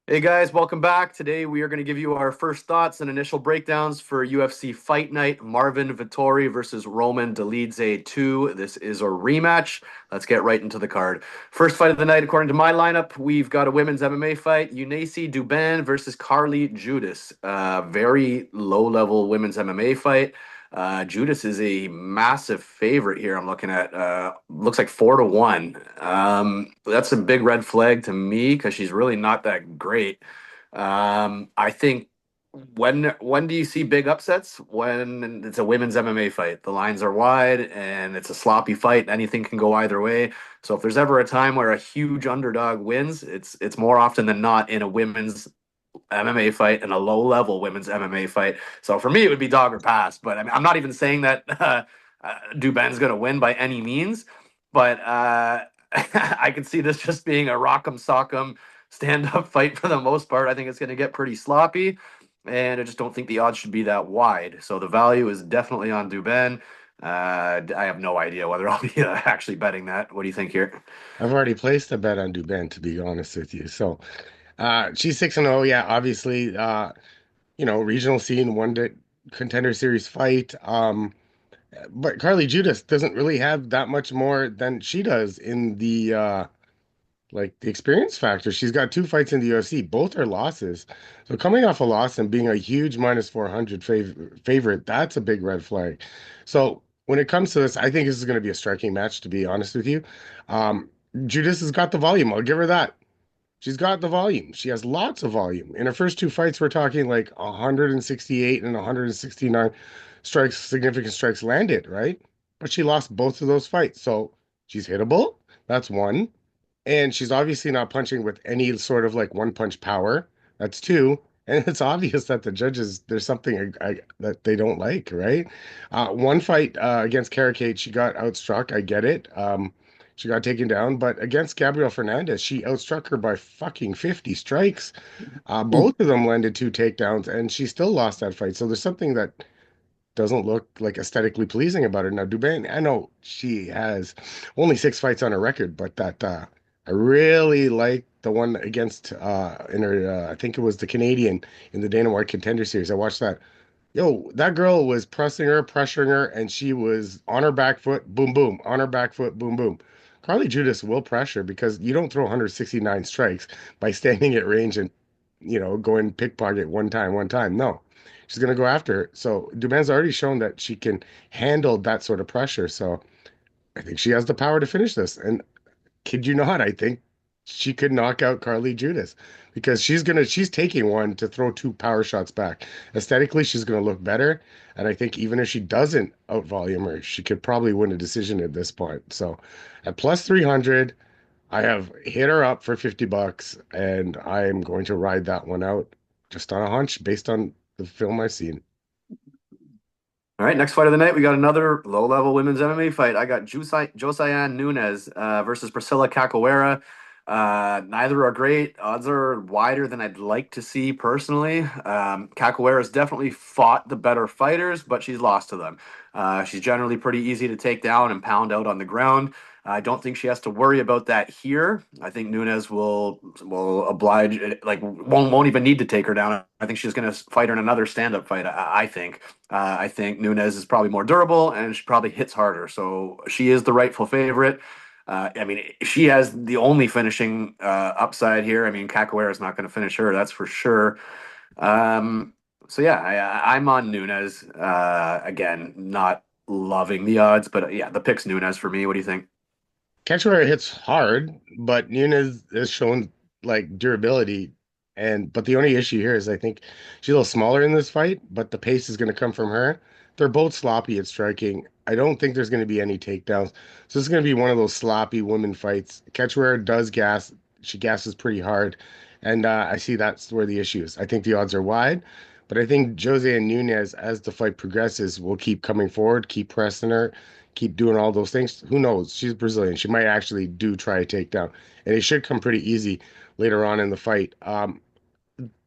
Hey guys, welcome back. Today we are going to give you our first thoughts and initial breakdowns for UFC Fight Night Marvin Vettori versus Roman Dolidze 2. This is a rematch. Let's get right into the card. First fight of the night, according to my lineup, we've got a women's MMA fight. Judice Duben versus Carly Judice. Very low-level women's MMA fight. Judice is a massive favorite here. I'm looking at looks like 4-1. That's a big red flag to me because she's really not that great. I think when do you see big upsets? When it's a women's MMA fight. The lines are wide and it's a sloppy fight. Anything can go either way. So if there's ever a time where a huge underdog wins, it's more often than not in a women's MMA fight and a low level women's MMA fight. So for me, it would be dog or pass. But I mean, I'm not even saying that Duben's going to win by any means. But I can see this just being a rock'em sock'em stand up fight for the most part. I think it's going to get pretty sloppy. And I just don't think the odds should be that wide. So the value is definitely on Duben. I have no idea whether I'll be actually betting that. What do you think here? I've already placed a bet on Duben, to be honest with you. So, she's 6-0. Yeah, obviously, regional scene, one day contender series fight. But Carly Judas doesn't really have that much more than she does in the experience factor. She's got two fights in the UFC, both are losses. So coming off a loss and being a huge minus 400 favorite, that's a big red flag. So when it comes to this, I think this is going to be a striking match, to be honest with you. Um, Judas has got the volume. I'll give her that. She's got the volume. She has lots of volume. In her first two fights, we're talking like 168 and 169 strikes, significant strikes landed, right? But she lost both of those fights. So she's hittable. That's one. And she's obviously not punching with any sort of like one punch power. That's two. And it's obvious that the judges, there's something that they don't like, right? One fight against Caracate, she got outstruck. I get it. She got taken down. But against Gabriel Fernandez, she outstruck her by fucking 50 strikes. Both of them landed two takedowns, and she still lost that fight. So there's something that doesn't look like aesthetically pleasing about her. Now, Dubain, I know she has only six fights on her record, but that I really like the one against in her I think it was the Canadian in the Dana White Contender Series. I watched that. Yo, that girl was pressing her, pressuring her, and she was on her back foot, boom, boom, on her back foot, boom, boom. Carly Judas will pressure because you don't throw 169 strikes by standing at range and going pickpocket one time. No, she's gonna go after her. So Duman's already shown that she can handle that sort of pressure. So I think she has the power to finish this. And kid you not, I think she could knock out Carly Judas because she's taking one to throw two power shots back. Aesthetically, she's gonna look better. And I think even if she doesn't outvolume her, she could probably win a decision at this point. So at plus 300, I have hit her up for $50 and I am going to ride that one out just on a hunch based on the film I've seen. All right, next fight of the night, we got another low-level women's MMA fight. I got Josiane Nunes versus Priscilla Cachoeira. Neither are great. Odds are wider than I'd like to see personally. Cachoeira's definitely fought the better fighters, but she's lost to them. She's generally pretty easy to take down and pound out on the ground. I don't think she has to worry about that here. I think Nunes will oblige, like won't even need to take her down. I think she's going to fight her in another stand-up fight. I think. I think Nunes is probably more durable and she probably hits harder. So she is the rightful favorite. I mean, she has the only finishing upside here. I mean, Cachoeira is not going to finish her, that's for sure. So yeah, I'm on Nunes. Again, not loving the odds, but yeah, the pick's Nunes for me. What do you think? Cachoeira hits hard, but Nunes has shown like durability. But the only issue here is I think she's a little smaller in this fight, but the pace is going to come from her. They're both sloppy at striking. I don't think there's going to be any takedowns. So this is going to be one of those sloppy women fights. Cachoeira does gas. She gasses pretty hard. And I see that's where the issue is. I think the odds are wide, but I think Jose and Nunes, as the fight progresses, will keep coming forward, keep pressing her, keep doing all those things. Who knows? She's Brazilian. She might actually do try a takedown, and it should come pretty easy later on in the fight.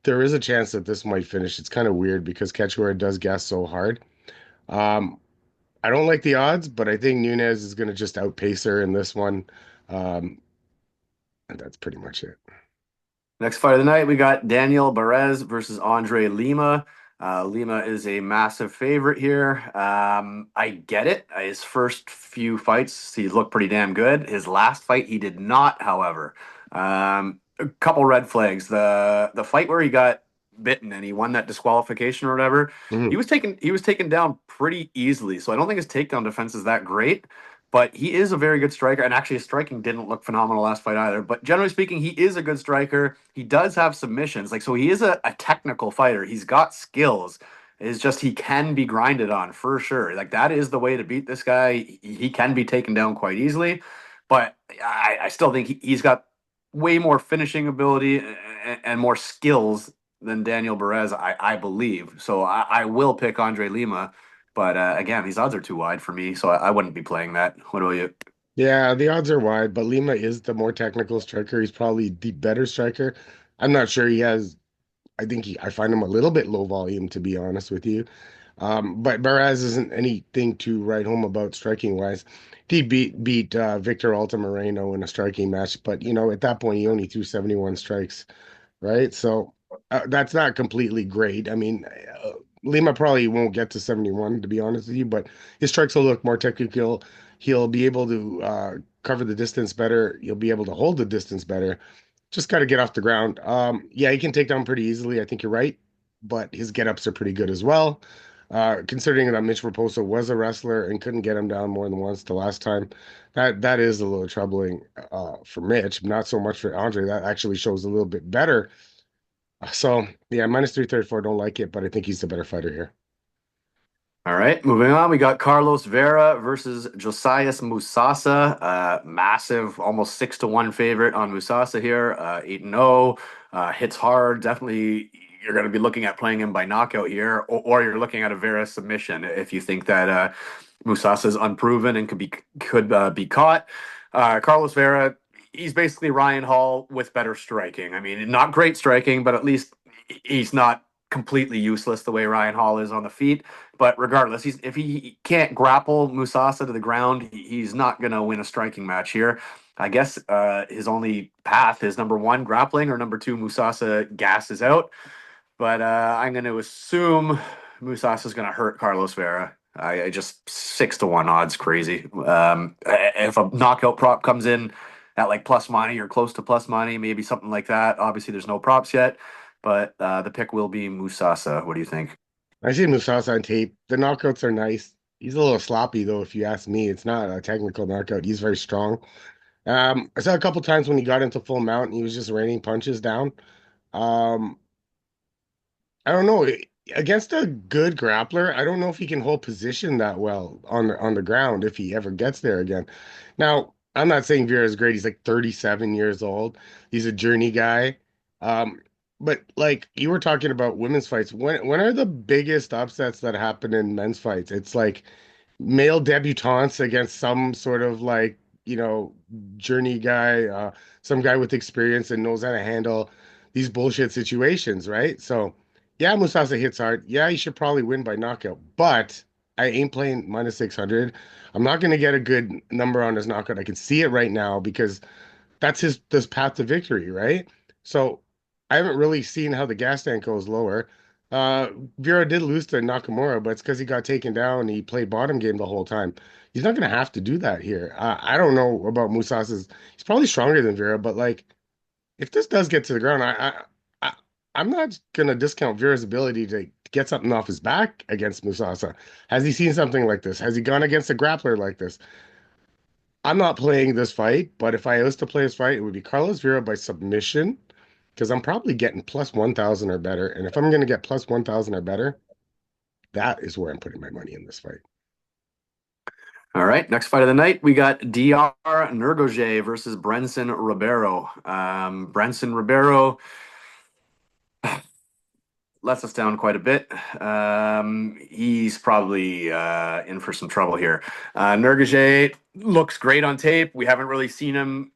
There is a chance that this might finish. It's kind of weird because Cachoeira does gas so hard. Um, I don't like the odds, but I think Nunes is going to just outpace her in this one. Um, and that's pretty much it. Next fight of the night, we got Daniel Barez versus Andre Lima. Lima is a massive favorite here. I get it. His first few fights, he looked pretty damn good. His last fight, he did not, however. A couple red flags. The fight where he got bitten and he won that disqualification or whatever, Mhm. he was taken down pretty easily. So I don't think his takedown defense is that great. But he is a very good striker, and actually his striking didn't look phenomenal last fight either. But generally speaking, he is a good striker. He does have submissions, like so he is a technical fighter. He's got skills. It's just he can be grinded on for sure. Like that is the way to beat this guy. He can be taken down quite easily, but I still think he's got way more finishing ability and more skills than Daniel Barez, I believe. So I will pick Andre Lima. But again, these odds are too wide for me, so I wouldn't be playing that. What about you? Yeah, the odds are wide, but Lima is the more technical striker. He's probably the better striker. I'm not sure he has. I find him a little bit low volume, to be honest with you. But Barez isn't anything to write home about striking wise. He beat Victor Altamirano in a striking match, but at that point he only threw 71 strikes, right? So that's not completely great. I mean, Lima probably won't get to 71, to be honest with you, but his strikes will look more technical. He'll be able to cover the distance better. He'll be able to hold the distance better. Just got to get off the ground. Yeah, he can take down pretty easily. I think you're right, but his get-ups are pretty good as well. Considering that Mitch Raposo was a wrestler and couldn't get him down more than once the last time, that is a little troubling for Mitch. Not so much for Andre. That actually shows a little bit better. So yeah, minus 334. Don't like it, but I think he's the better fighter here. All right, moving on. We got Carlos Vera versus Josias Musasa. Massive, almost 6-1 favorite on Musasa here. 8-0. Hits hard. Definitely, you're going to be looking at playing him by knockout here, or you're looking at a Vera submission if you think that Musasa is unproven and could be caught. Carlos Vera, he's basically Ryan Hall with better striking. I mean, not great striking, but at least he's not completely useless the way Ryan Hall is on the feet. But regardless, if he can't grapple Musasa to the ground, he's not going to win a striking match here. I guess his only path is number one, grappling, or number two, Musasa gasses out. But I'm going to assume Musasa is going to hurt Carlos Vera. I just 6-1 odds, crazy. If a knockout prop comes in at like plus money or close to plus money, maybe something like that. Obviously, there's no props yet, but the pick will be Musasa. What do you think? I see Musasa on tape. The knockouts are nice. He's a little sloppy though, if you ask me. It's not a technical knockout. He's very strong. I saw a couple times when he got into full mount and he was just raining punches down. Um, I don't know. Against a good grappler, I don't know if he can hold position that well on the ground if he ever gets there again. Now, I'm not saying Vieira's great. He's like 37 years old. He's a journey guy. Um, but like you were talking about women's fights, when are the biggest upsets that happen in men's fights? It's like male debutantes against some sort of like, you know, journey guy, some guy with experience and knows how to handle these bullshit situations, right? So, yeah, Musasa hits hard. Yeah, he should probably win by knockout, but I ain't playing minus 600. I'm not going to get a good number on his knockout. I can see it right now because that's his this path to victory, right? So I haven't really seen how the gas tank goes lower. Uh, Vera did lose to Nakamura, but it's because he got taken down. He played bottom game the whole time. He's not going to have to do that here. I don't know about Musasa's. He's probably stronger than Vera, but like if this does get to the ground, I I'm not going to discount Vera's ability to get something off his back against Musasa. Has he seen something like this? Has he gone against a grappler like this? I'm not playing this fight, but if I was to play this fight, it would be Carlos Vera by submission because I'm probably getting plus 1,000 or better. And if I'm going to get plus 1,000 or better, that is where I'm putting my money in this fight. All right, next fight of the night, we got DR Nurgozhay versus Brenson Ribeiro. Brenson Ribeiro lets us down quite a bit. He's probably in for some trouble here. Nurgozhay looks great on tape. We haven't really seen him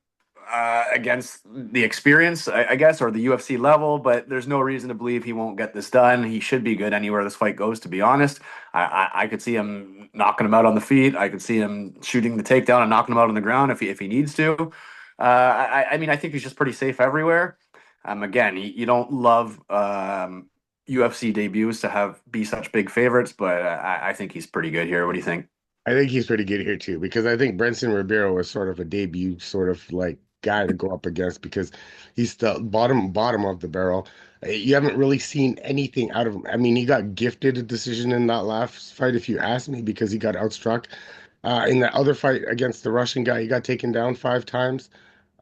against the experience, I guess, or the UFC level, but there's no reason to believe he won't get this done. He should be good anywhere this fight goes, to be honest. I could see him knocking him out on the feet. I could see him shooting the takedown and knocking him out on the ground if he needs to. I mean, I think he's just pretty safe everywhere. Again, you don't love UFC debuts to have be such big favorites, but I think he's pretty good here. What do you think? I think he's pretty good here too, because I think Brenson Ribeiro was sort of a debut sort of like guy to go up against because he's the bottom of the barrel. You haven't really seen anything out of him. I mean, he got gifted a decision in that last fight, if you ask me, because he got outstruck. In the other fight against the Russian guy, he got taken down 5 times.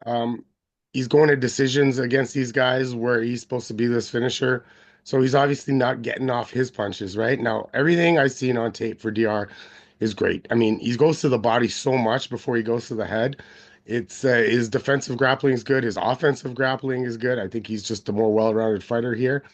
Um, he's going to decisions against these guys where he's supposed to be this finisher. So he's obviously not getting off his punches, right? Now, everything I've seen on tape for DR is great. I mean, he goes to the body so much before he goes to the head. It's his defensive grappling is good. His offensive grappling is good. I think he's just a more well-rounded fighter here.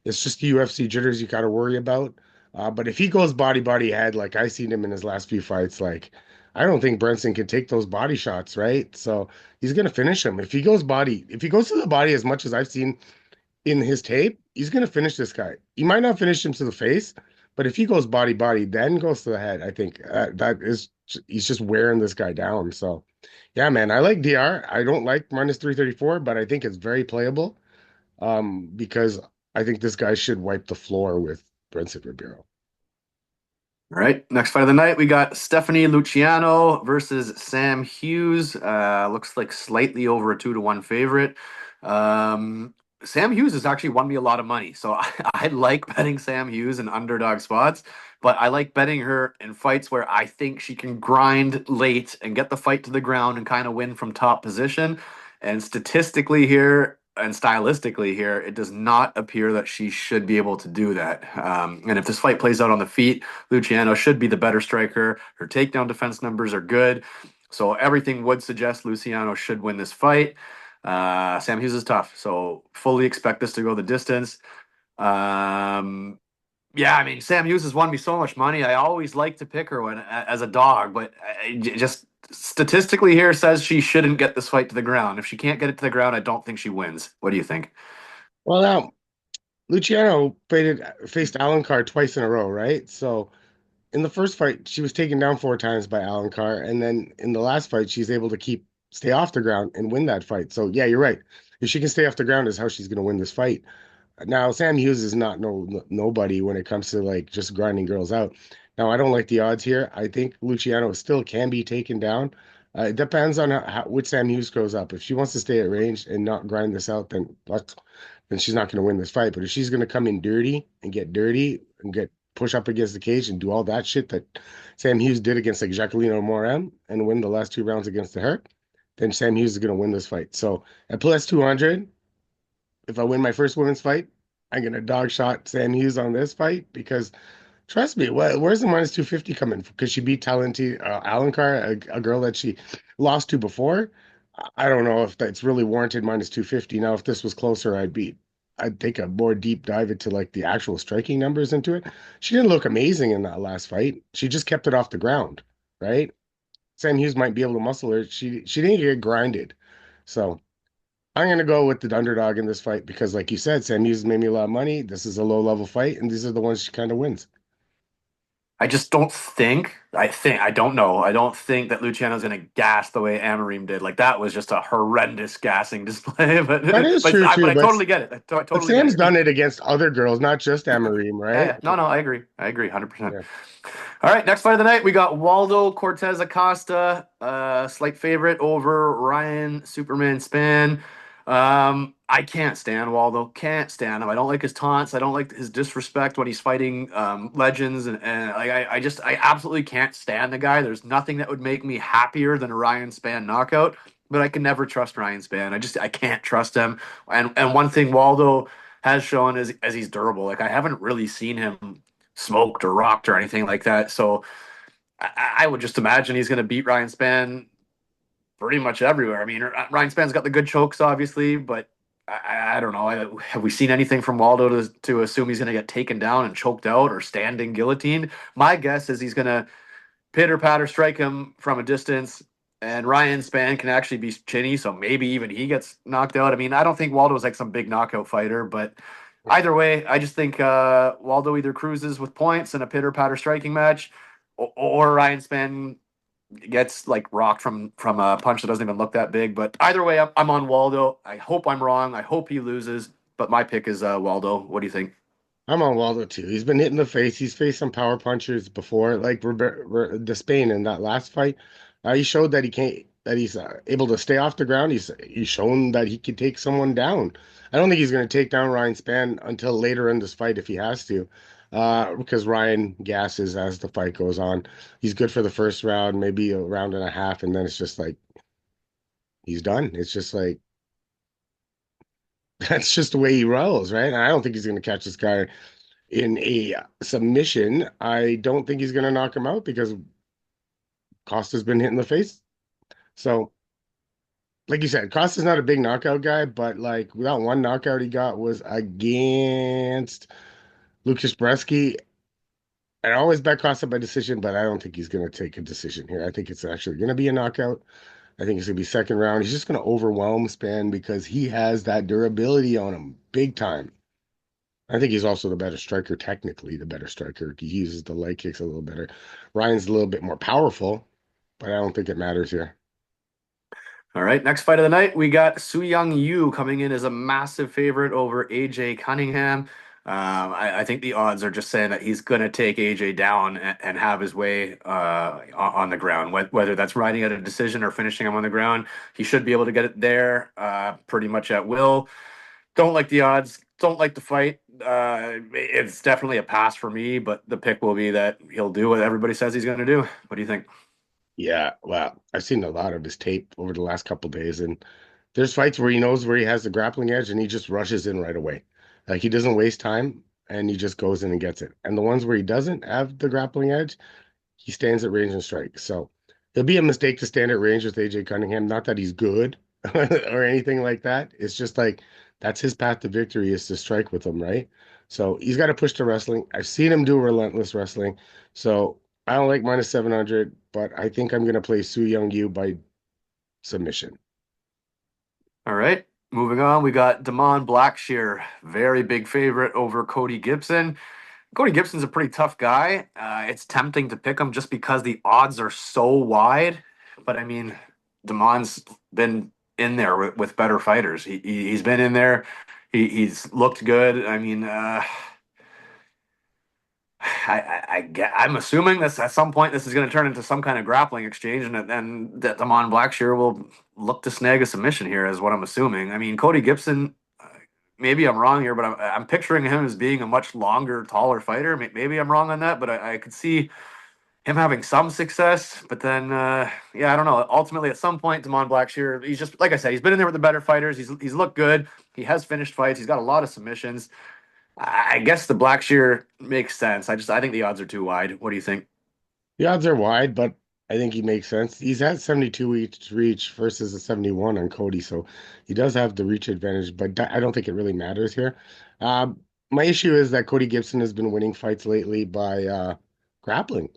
It's just the UFC jitters you got to worry about. But if he goes body head, like I seen him in his last few fights, like I don't think Brenson can take those body shots, right? So he's gonna finish him. If he goes to the body as much as I've seen in his tape, he's gonna finish this guy. He might not finish him to the face, but if he goes body, then goes to the head, I think he's just wearing this guy down. So yeah, man, I like DR. I don't like minus 334, but I think it's very playable. Because I think this guy should wipe the floor with Brentson Ribeiro. All right, next fight of the night, we got Stephanie Luciano versus Sam Hughes. Looks like slightly over a 2-1 favorite. Um, Sam Hughes has actually won me a lot of money, so I like betting Sam Hughes in underdog spots, but I like betting her in fights where I think she can grind late and get the fight to the ground and kind of win from top position. And statistically here and stylistically here, it does not appear that she should be able to do that. And if this fight plays out on the feet, Luciano should be the better striker. Her takedown defense numbers are good. So everything would suggest Luciano should win this fight. Sam Hughes is tough, so fully expect this to go the distance. Um, yeah, I mean, Sam Hughes has won me so much money. I always like to pick her as a dog, but just statistically here says she shouldn't get this fight to the ground. If she can't get it to the ground, I don't think she wins. What do you think? Well, now Luciano faced Alan Carr twice in a row, right? So in the first fight, she was taken down 4 times by Alan Carr, and then in the last fight, she's able to stay off the ground and win that fight. So yeah, you're right. If she can stay off the ground, is how she's going to win this fight. Now, Sam Hughes is not nobody when it comes to like just grinding girls out. Now, I don't like the odds here. I think Luciano still can be taken down. It depends on which Sam Hughes goes up. If she wants to stay at range and not grind this out, then she's not going to win this fight. But if she's going to come in dirty and get push up against the cage and do all that shit that Sam Hughes did against like Jacqueline Morin and win the last 2 rounds against her, then Sam Hughes is going to win this fight. So at plus 200, if I win my first women's fight, I'm gonna dog shot Sam Hughes on this fight because trust me, where's the minus 250 coming from? Because she beat talented Alan Carr, a girl that she lost to before. I don't know if that's really warranted minus 250. Now, if this was closer, I'd take a more deep dive into like the actual striking numbers into it. She didn't look amazing in that last fight. She just kept it off the ground, right? Sam Hughes might be able to muscle her. She didn't get grinded. So I'm gonna go with the underdog in this fight because, like you said, Sam Hughes made me a lot of money. This is a low level fight, and these are the ones she kind of wins. I just don't think. I don't know. I don't think that Luciano's going to gas the way Amarim did. Like that was just a horrendous gassing display. But That is but true I, but too, I totally get it. I but totally get Sam's done it. it against other girls, not just Amarim, Yeah, right? yeah. No, no, I agree. I agree, 100%. Yeah. All right, next fight of the night, we got Waldo Cortes Acosta, slight favorite over Ryan Superman Spann. I can't stand Waldo. Can't stand him. I don't like his taunts. I don't like his disrespect when he's fighting legends, and like I absolutely can't stand the guy. There's nothing that would make me happier than a Ryan Spann knockout, but I can never trust Ryan Spann. I can't trust him. And one thing Waldo has shown is as he's durable. Like I haven't really seen him smoked or rocked or anything like that. So I would just imagine he's going to beat Ryan Spann pretty much everywhere. I mean, Ryan Spann's got the good chokes, obviously, but I don't know. Have we seen anything from Waldo to assume he's going to get taken down and choked out or standing guillotined? My guess is he's going to pitter patter strike him from a distance. And Ryan Spann can actually be chinny, so maybe even he gets knocked out. I mean, I don't think Waldo's like some big knockout fighter, but either way, I just think Waldo either cruises with points in a pitter patter striking match, or Ryan Spann gets like rocked from a punch that doesn't even look that big. But either way, I'm on Waldo. I hope I'm wrong. I hope he loses. But my pick is Waldo. What do you think? I'm on Waldo too. He's been hit in the face. He's faced some power punchers before, like Spain in that last fight. He showed that he can't, that he's able to stay off the ground. He's shown that he can take someone down. I don't think he's going to take down Ryan Spann until later in this fight if he has to, because Ryan gasses as the fight goes on. He's good for the first round, maybe a round and a half, and then it's just like he's done. It's just like that's just the way he rolls, right? And I don't think he's going to catch this guy in a submission. I don't think he's going to knock him out because Costa's been hit in the face. So, like you said, Costa's not a big knockout guy, but like that one knockout he got was against Lucas Bresky. I always bet Costa by decision, but I don't think he's going to take a decision here. I think it's actually going to be a knockout. I think it's going to be second round. He's just going to overwhelm Spann because he has that durability on him big time. I think he's also the better striker, technically the better striker. He uses the leg kicks a little better. Ryan's a little bit more powerful, but I don't think it matters here. All right, next fight of the night, we got Su Young Yu coming in as a massive favorite over AJ Cunningham. I think the odds are just saying that he's going to take AJ down and have his way on the ground. Whether that's riding at a decision or finishing him on the ground, he should be able to get it there pretty much at will. Don't like the odds. Don't like the fight. It's definitely a pass for me, but the pick will be that he'll do what everybody says he's going to do. What do you think? Yeah, well, I've seen a lot of his tape over the last couple days, and there's fights where he knows where he has the grappling edge and he just rushes in right away. Like he doesn't waste time and he just goes in and gets it. And the ones where he doesn't have the grappling edge, he stands at range and strikes. So it'll be a mistake to stand at range with AJ Cunningham. Not that he's good or anything like that. It's just like that's his path to victory is to strike with him, right? So he's got to push to wrestling. I've seen him do relentless wrestling. So I don't like minus 700, but I think I'm going to play Su Young Yu by submission. All right, moving on. We got Damon Blackshear, very big favorite over Cody Gibson. Cody Gibson's a pretty tough guy. It's tempting to pick him just because the odds are so wide. But I mean, Damon's been in there with better fighters. He's been in there. He's looked good. I mean, I'm assuming this at some point this is going to turn into some kind of grappling exchange, and then that Damon Blackshear will look to snag a submission here, is what I'm assuming. I mean, Cody Gibson, maybe I'm wrong here, but I'm picturing him as being a much longer, taller fighter. Maybe I'm wrong on that, but I could see him having some success. But then, yeah, I don't know. Ultimately, at some point, Damon Blackshear, he's just like I said, he's been in there with the better fighters. He's looked good. He has finished fights. He's got a lot of submissions. I guess the Blackshear makes sense. I think the odds are too wide. What do you think? The odds are wide, but I think he makes sense. He's had 72 reach versus a 71 on Cody, so he does have the reach advantage, but I don't think it really matters here. My issue is that Cody Gibson has been winning fights lately by grappling,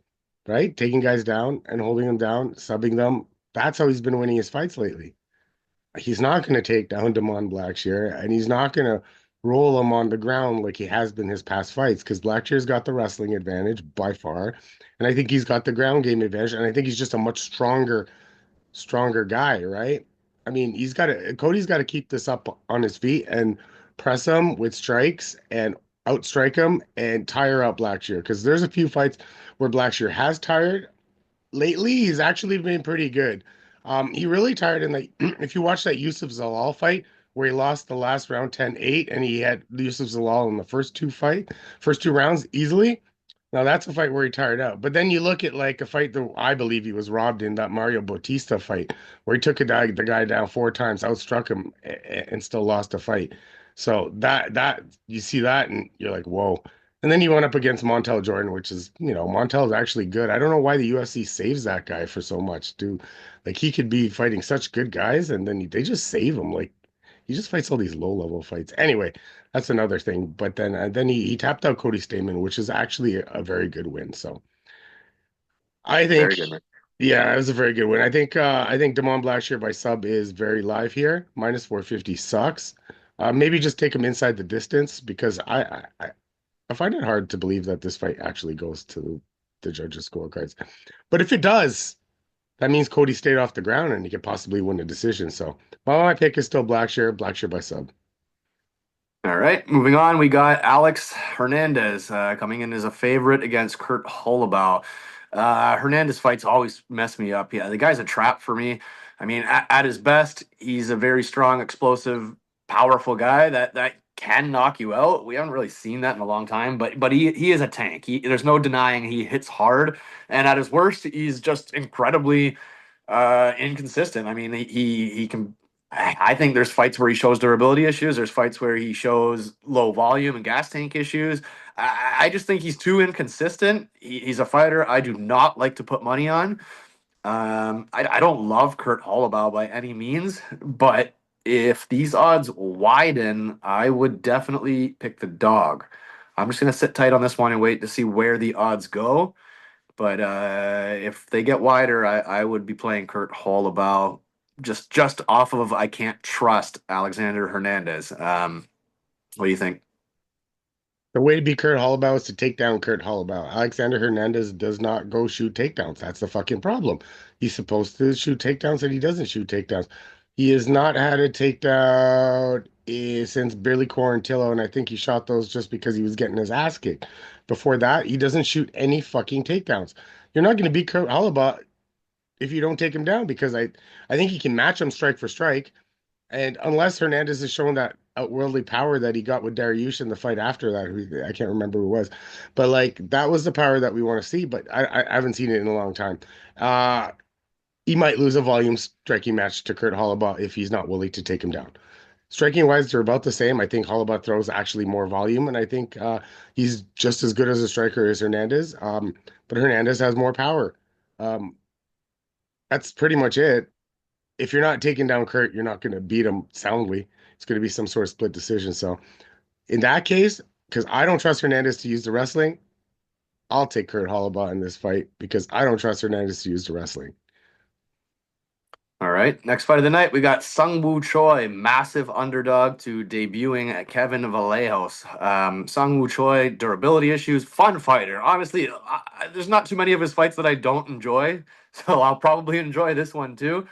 right? Taking guys down and holding them down, subbing them. That's how he's been winning his fights lately. He's not going to take down Damon Blackshear, and he's not going to roll him on the ground like he has been his past fights because Blackshear's got the wrestling advantage by far, and I think he's got the ground game advantage, and I think he's just a much stronger guy, right? I mean, Cody's got to keep this up on his feet and press him with strikes and outstrike him and tire out Blackshear because there's a few fights where Blackshear has tired lately. He's actually been pretty good. He really tired in the if you watch that Yusuf Zalal fight where he lost the last round 10-8 and he had Yusuf Zalal in the first two rounds easily. Now that's a fight where he tired out. But then you look at like a fight that I believe he was robbed in, that Mario Bautista fight where he took the guy down four times, outstruck him and still lost a fight. So that you see that and you're like, whoa. And then he went up against Montel Jordan, which is, Montel is actually good. I don't know why the UFC saves that guy for so much, dude. Like he could be fighting such good guys, and then they just save him. Like he just fights all these low level fights. Anyway, that's another thing. But then he tapped out Cody Stamen, which is actually a very good win. So I think, Very good, man. yeah, it was a very good win. I think Damon Blackshear by sub is very live here. Minus 450 sucks. Maybe just take him inside the distance because I find it hard to believe that this fight actually goes to the judges' scorecards. But if it does, That means Cody stayed off the ground and he could possibly win the decision. So, well, my pick is still Blackshear, Blackshear by sub. All right, moving on. We got Alex Hernandez coming in as a favorite against Kurt Holobaugh. Hernandez fights always mess me up. Yeah, the guy's a trap for me. I mean, at his best, he's a very strong, explosive, powerful guy that can knock you out. We haven't really seen that in a long time, but he is a tank. There's no denying he hits hard, and at his worst, he's just incredibly inconsistent. I mean, he can. I think there's fights where he shows durability issues. There's fights where he shows low volume and gas tank issues. I just think he's too inconsistent. He's a fighter I do not like to put money on. I don't love Kurt Holobaugh by any means, but if these odds widen, I would definitely pick the dog. I'm just gonna sit tight on this one and wait to see where the odds go. But if they get wider, I would be playing Kurt Holobaugh just off of I can't trust Alexander Hernandez. What do you think? The way to beat Kurt Holobaugh is to take down Kurt Holobaugh. Alexander Hernandez does not go shoot takedowns. That's the fucking problem. He's supposed to shoot takedowns and he doesn't shoot takedowns. He has not had a takedown since Billy Quarantillo, and I think he shot those just because he was getting his ass kicked. Before that, he doesn't shoot any fucking takedowns. You're not going to beat Kurt Holobaugh if you don't take him down because I think he can match him strike for strike. And unless Hernandez has shown that outworldly power that he got with Dariush in the fight after that, I can't remember who it was, but like that was the power that we want to see. But I haven't seen it in a long time. Uh, he might lose a volume striking match to Kurt Holobaugh if he's not willing to take him down. Striking wise, they're about the same. I think Holobaugh throws actually more volume, and I think he's just as good as a striker as Hernandez. But Hernandez has more power. Um, that's pretty much it. If you're not taking down Kurt, you're not going to beat him soundly. It's going to be some sort of split decision. So in that case, because I don't trust Hernandez to use the wrestling, I'll take Kurt Holobaugh in this fight because I don't trust Hernandez to use the wrestling. All right. Next fight of the night, we got Sung Woo Choi, massive underdog to debuting at Kevin Vallejos. Sung Woo Choi, durability issues, fun fighter. Honestly, there's not too many of his fights that I don't enjoy, so I'll probably enjoy this one too.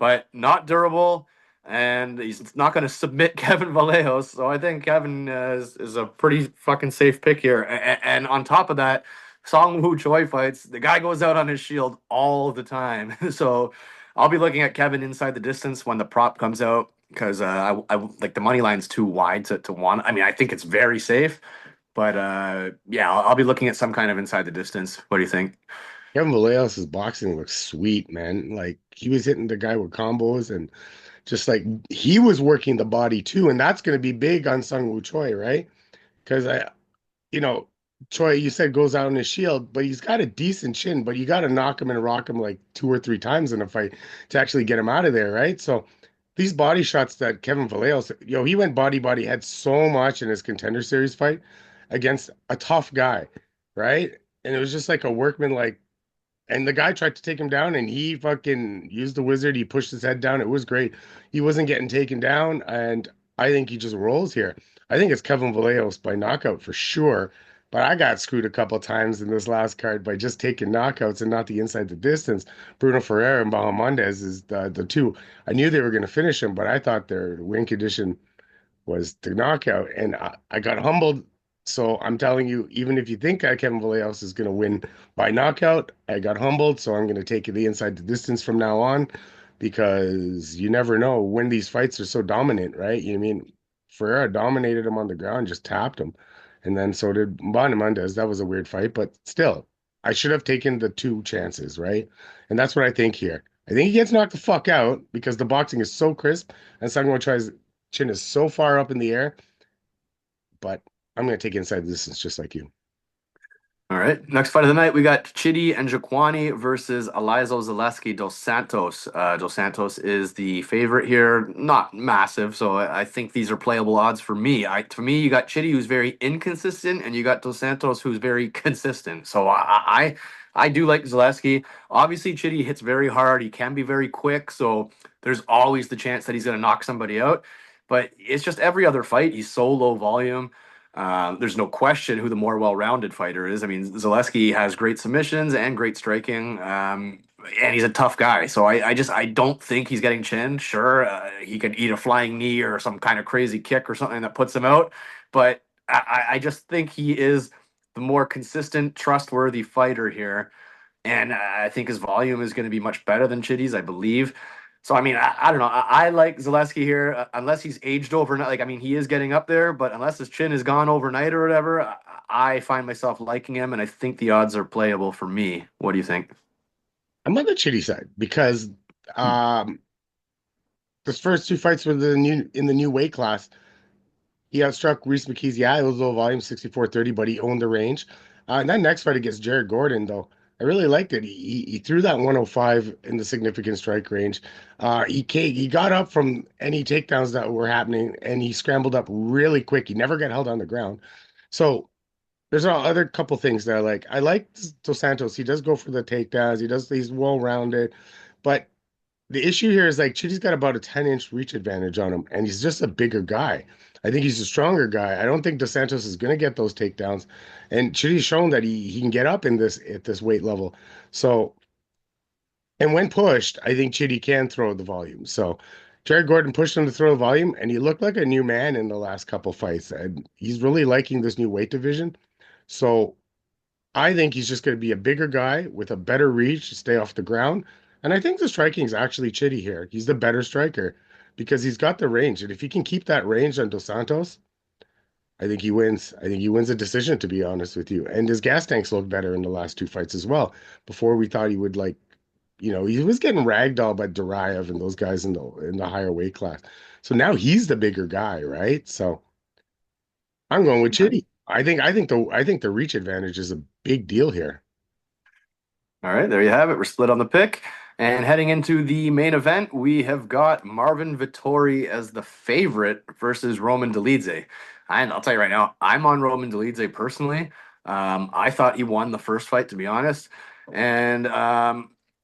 But not durable, and he's not going to submit Kevin Vallejos. So I think Kevin is a pretty fucking safe pick here. And on top of that, Song Woo Choi fights, the guy goes out on his shield all the time. So I'll be looking at Kevin inside the distance when the prop comes out because I like the money line's too wide to want. I mean, I think it's very safe, but yeah, I'll be looking at some kind of inside the distance. What do you think? Kevin Vallejos' boxing looks sweet, man. Like he was hitting the guy with combos and just like he was working the body too. And that's going to be big on Sung Woo Choi, right? Because you know, Choi, you said goes out in his shield, but he's got a decent chin, but you got to knock him and rock him like two or three times in a fight to actually get him out of there, right? So these body shots that Kevin Vallejos, he went body, had so much in his contender series fight against a tough guy, right? And it was just like a workman, like, and the guy tried to take him down and he fucking used the wizard. He pushed his head down. It was great. He wasn't getting taken down. And I think he just rolls here. I think it's Kevin Vallejos by knockout for sure. But I got screwed a couple times in this last card by just taking knockouts and not the inside the distance. Bruno Ferreira and Bahamondes is the two. I knew they were going to finish him, but I thought their win condition was the knockout, and I got humbled. So I'm telling you, even if you think Kevin Vallejos is going to win by knockout, I got humbled. So I'm going to take the inside the distance from now on, because you never know when these fights are so dominant, right? You mean Ferreira dominated him on the ground, just tapped him, and then so did Bonamandez. That was a weird fight, but still, I should have taken the two chances, right? And that's what I think here. I think he gets knocked the fuck out because the boxing is so crisp, and Sangwon tries chin is so far up in the air, but I'm going to take inside the distance just like you. All right. Next fight of the night, we got Chidi and Njokuani versus Alizo Zaleski dos Santos. Dos Santos is the favorite here, not massive, so I think these are playable odds for me. To me, you got Chidi who's very inconsistent, and you got Dos Santos who's very consistent. So I do like Zaleski. Obviously, Chidi hits very hard. He can be very quick, so there's always the chance that he's going to knock somebody out. But it's just every other fight, he's so low volume. There's no question who the more well-rounded fighter is. I mean, Zaleski has great submissions and great striking. and he's a tough guy. So I don't think he's getting chinned. Sure, he could eat a flying knee or some kind of crazy kick or something that puts him out, but I just think he is the more consistent, trustworthy fighter here, and I think his volume is going to be much better than Chitty's, I believe. So I mean, I don't know. I like Zaleski here, unless he's aged overnight. Like I mean, he is getting up there, but unless his chin is gone overnight or whatever, I find myself liking him, and I think the odds are playable for me. What do you think? I'm on the Chitty side because Hmm. um his first two fights were in the new weight class. He outstruck Reese McKees. Yeah, it was low volume, 64-30, but he owned the range. And that next fight against Jared Gordon, though, I really liked it. He threw that 105 in the significant strike range. He got up from any takedowns that were happening, and he scrambled up really quick. He never got held on the ground. So there's a other couple things that I like. I like Dos Santos. He does go for the takedowns. He's well rounded, but the issue here is like Chitty's got about a 10-inch reach advantage on him, and he's just a bigger guy. I think he's a stronger guy. I don't think Dos Santos is going to get those takedowns, and Chitty's shown that he can get up in this at this weight level. So, and when pushed, I think Chitty can throw the volume. So, Jared Gordon pushed him to throw the volume, and he looked like a new man in the last couple fights, and he's really liking this new weight division. So, I think he's just going to be a bigger guy with a better reach to stay off the ground. And I think the striking is actually Chitty here. He's the better striker because he's got the range. And if he can keep that range on Dos Santos, I think he wins. I think he wins a decision, to be honest with you. And his gas tanks look better in the last two fights as well. Before we thought he would like, he was getting ragdolled by Duraev and those guys in the higher weight class. So now he's the bigger guy, right? So I'm going with Chitty. I think the reach advantage is a big deal here. All right, there you have it. We're split on the pick. And heading into the main event, we have got Marvin Vettori as the favorite versus Roman Dolidze. And I'll tell you right now, I'm on Roman Dolidze personally. I thought he won the first fight, to be honest. And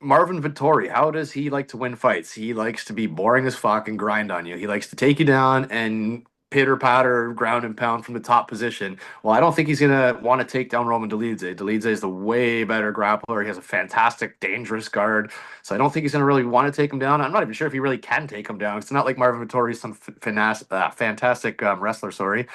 Marvin Vettori, how does he like to win fights? He likes to be boring as fuck and grind on you. He likes to take you down and pitter patter, ground and pound from the top position. Well, I don't think he's gonna want to take down Roman Dolidze. Dolidze is the way better grappler. He has a fantastic, dangerous guard. So I don't think he's gonna really want to take him down. I'm not even sure if he really can take him down. It's not like Marvin Vettori is some fantastic wrestler. Sorry.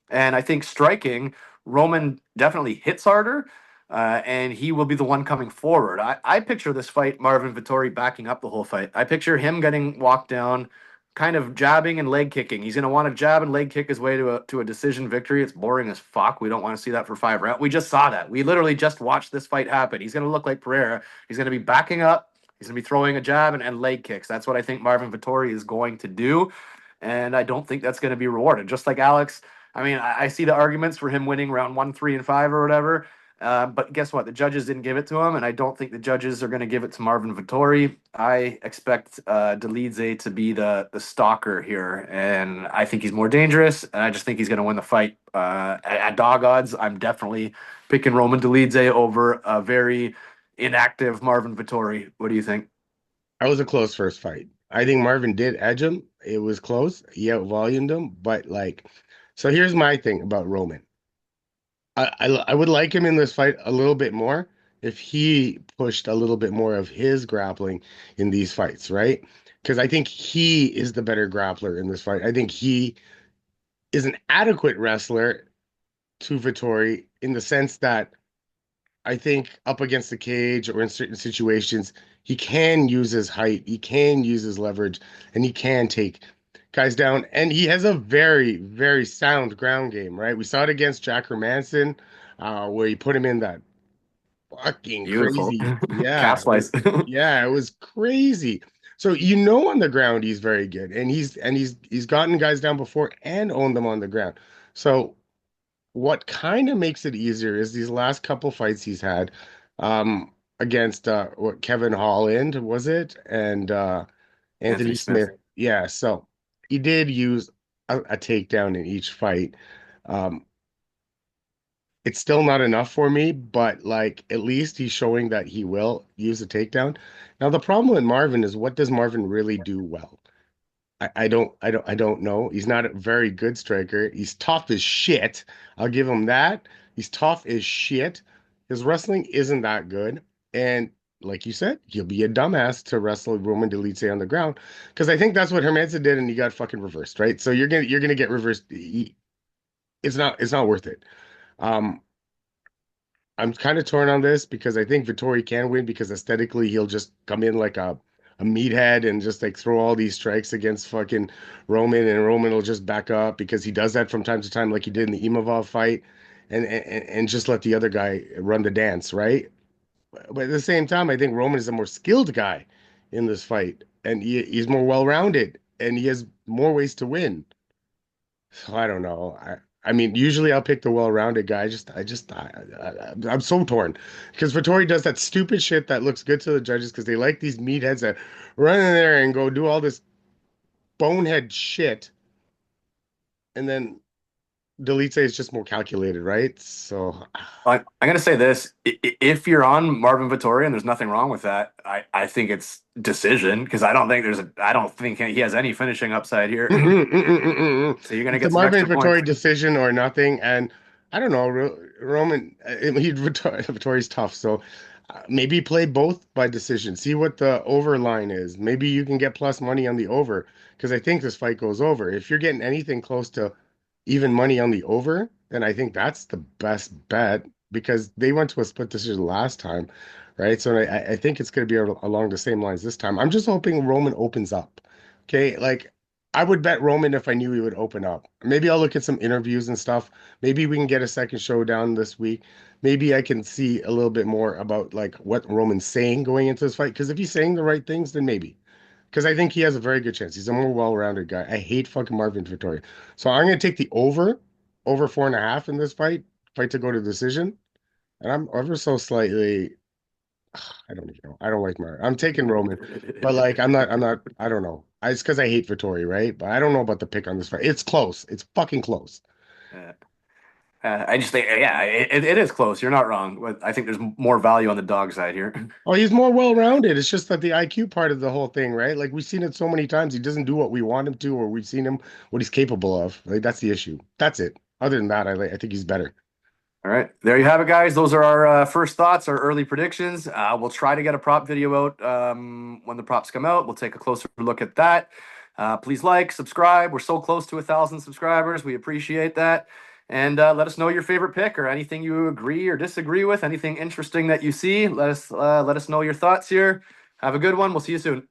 And I think striking, Roman definitely hits harder, and he will be the one coming forward. I picture this fight, Marvin Vettori backing up the whole fight. I picture him getting walked down, kind of jabbing and leg kicking. He's going to want to jab and leg kick his way to a decision victory. It's boring as fuck. We don't want to see that for 5 rounds. We just saw that. We literally just watched this fight happen. He's going to look like Pereira. He's going to be backing up. He's going to be throwing a jab and leg kicks. That's what I think Marvin Vettori is going to do. And I don't think that's going to be rewarded. Just like Alex, I mean, I see the arguments for him winning round 1, 3, and 5 or whatever. But guess what? The judges didn't give it to him, and I don't think the judges are going to give it to Marvin Vettori. I expect Dolidze to be the stalker here, and I think he's more dangerous, and I just think he's going to win the fight. At dog odds, I'm definitely picking Roman Dolidze over a very inactive Marvin Vettori. What do you think? That was a close first fight. I think Marvin did edge him. It was close. He outvolumed him, but like, so here's my thing about Roman. I would like him in this fight a little bit more if he pushed a little bit more of his grappling in these fights, right? Because I think he is the better grappler in this fight. I think he is an adequate wrestler to Vettori in the sense that I think up against the cage or in certain situations, he can use his height, he can use his leverage, and he can take guys down. And he has a very, very sound ground game, right? We saw it against Jack Hermanson, where he put him in that fucking Beautiful. crazy. Calf slice. Yeah, it was crazy. So on the ground he's very good, and he's gotten guys down before and owned them on the ground. So what kind of makes it easier is these last couple fights he's had against what Kevin Holland was it and Anthony Anthony Smith. Smith. Yeah, so he did use a takedown in each fight. Um, it's still not enough for me, but like at least he's showing that he will use a takedown. Now the problem with Marvin is what does Marvin really do well? I don't know. He's not a very good striker. He's tough as shit. I'll give him that. He's tough as shit. His wrestling isn't that good. And like you said, he'll be a dumbass to wrestle Roman Dolidze on the ground because I think that's what Hernandez did, and he got fucking reversed, right? So you're gonna get reversed. It's not worth it. Um, I'm kind of torn on this because I think Vettori can win because aesthetically he'll just come in like a meathead and just like throw all these strikes against fucking Roman, and Roman will just back up because he does that from time to time, like he did in the Imavov fight, and just let the other guy run the dance, right? But at the same time, I think Roman is a more skilled guy in this fight, and he's more well-rounded, and he has more ways to win. So I don't know. I mean, usually I'll pick the well-rounded guy. I'm so torn because Vittori does that stupid shit that looks good to the judges because they like these meatheads that run in there and go do all this bonehead shit, and then Delete is just more calculated, right? So I'm going to say this. If you're on Marvin Vettori and there's nothing wrong with that, I think it's decision because I don't think he has any finishing upside here. So you're going to it's a get some Marvin extra points. Vittori decision or nothing, and I don't know. Roman, Vittori's tough, so maybe play both by decision. See what the over line is. Maybe you can get plus money on the over because I think this fight goes over. If you're getting anything close to even money on the over, then I think that's the best bet because they went to a split decision last time, right? So I think it's going to be along the same lines this time. I'm just hoping Roman opens up. Okay, like I would bet Roman if I knew he would open up. Maybe I'll look at some interviews and stuff. Maybe we can get a second showdown this week. Maybe I can see a little bit more about like what Roman's saying going into this fight. Because if he's saying the right things, then maybe. Because I think he has a very good chance. He's a more well-rounded guy. I hate fucking Marvin Vettori. So I'm gonna take the over 4.5 in this fight to go to decision. And I'm ever so slightly, I don't even know. I don't like Marvin. I'm taking Roman, but like I don't know. It's because I hate Vettori, right? But I don't know about the pick on this fight. It's close. It's fucking close. Uh, I just think, yeah, it is close. You're not wrong. But I think there's more value on the dog side here. Oh, he's more well-rounded. It's just that the IQ part of the whole thing, right? Like we've seen it so many times. He doesn't do what we want him to, or we've seen him what he's capable of. Like that's the issue. That's it. Other than that, I think he's better. All right, there you have it, guys. Those are our first thoughts, our early predictions. We'll try to get a prop video out when the props come out. We'll take a closer look at that. Please like, subscribe. We're so close to 1,000 subscribers. We appreciate that. And let us know your favorite pick or anything you agree or disagree with. Anything interesting that you see. Let us know your thoughts here. Have a good one. We'll see you soon.